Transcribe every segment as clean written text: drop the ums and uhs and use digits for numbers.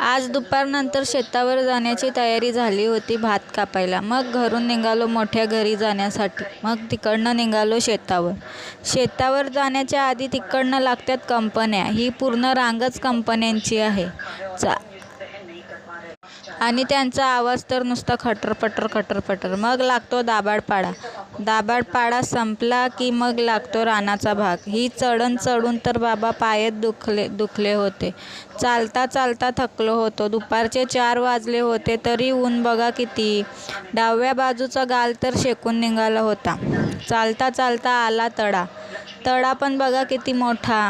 आज दुपारनंतर शेतावर जाण्याची तयारी झाली होती भात कापायला. मग घरून निघालो मोठ्या घरी जाण्यासाठी. मग तिकडनं निघालो शेतावर. शेतावर जाण्याच्या आधी तिकडनं लागतात कंपन्या. ही पूर्ण रांगच कंपन्यांची आहे आणि त्यांचा आवाज तर नुसता खटरपटर खटरपटर. मग लागतो दाभाडपाडा. दाभाडपाडा संपला की मग लागतो रानाचा भाग. ही चढण चढून तर बाबा पायच दुखले होते. चालता चालता थकलो होतो. दुपारचे 4 वाजले होते तरी ऊन बघा किती. डाव्या बाजूचा गाल तर शेकून निघाला होता. चालता चालता आला तडा. तडा पण बघा किती मोठा.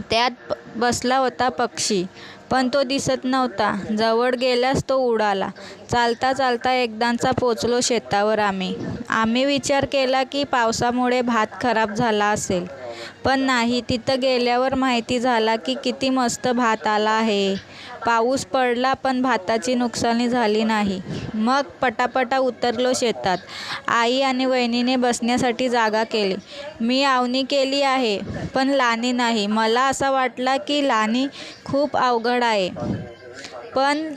त्यात बसला होता पक्षी, पण तो दिसत नव्हता. जवळ गेल्यास तो उडाला. चालता चालता एकदाचा पोचलो शेतावर आम्ही विचार केला की पावसामुळे भात खराब झाला असेल, पण नाही. तिथं गेल्यावर माहिती झाला की किती मस्त भात आला आहे. पाऊस पडला पण भाताची नुकसानी झाली नाही. मग पटापटा उतरलो शेतात. आई आणि वहिनीने बसण्यासाठी जागा केली. मी आवनी केली आहे, पण लाणी नाही. मला असा वाटला की लाणी खूप अवघड आहे, पण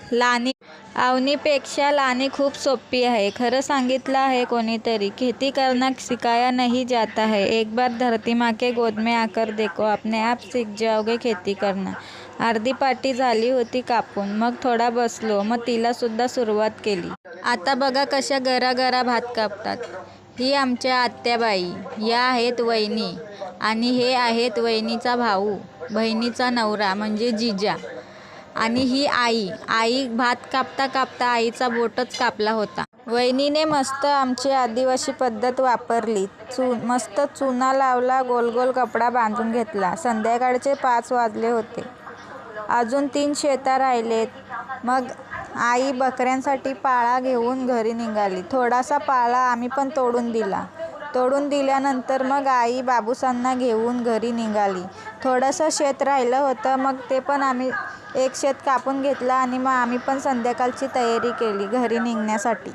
आवनीपेक्षा लानी खूप सोपी आहे. खरं सांगितलं आहे कोणीतरी, खेती करना सिखाया नहीं जाता है, एक बार धरती माँ के गोद में आकर देखो, अपने आप सीख जाओगे खेती करना. अर्धी पाटी झाली होती कापून. मग थोडा बसलो. मग तिला सुद्धा सुरुवात केली. आता बघा कशा गरागरा भात कापतात. ही आमच्या आत्याबाई, या आहेत वहिनी, आणि हे आहेत वहिनीचा भाऊ, बहिणीचा नवरा म्हणजे जिजा, आणि ही आई भात कापता कापता आईचा बोटच कापला होता. वहिनीने मस्त आमची आदिवासी पद्धत वापरली. मस्त चुना लावला, गोल गोल कपडा बांधून घेतला. संध्याकाळचे 5 वाजले होते. अजून 3 शेता राहिलेत. मग आई बकऱ्यांसाठी पाळा घेऊन घरी निघाली. थोडासा पाळा आम्ही पण तोडून दिला. तोडून दिल्यानंतर मग आई बाबूसांना घेऊन घरी निघाली. थोडंसं शेत राहिलं होतं, मग ते पण आम्ही एक शेत कापून घेतलं आणि मग आम्ही पण संध्याकाळची तयारी केली घरी निघण्यासाठी.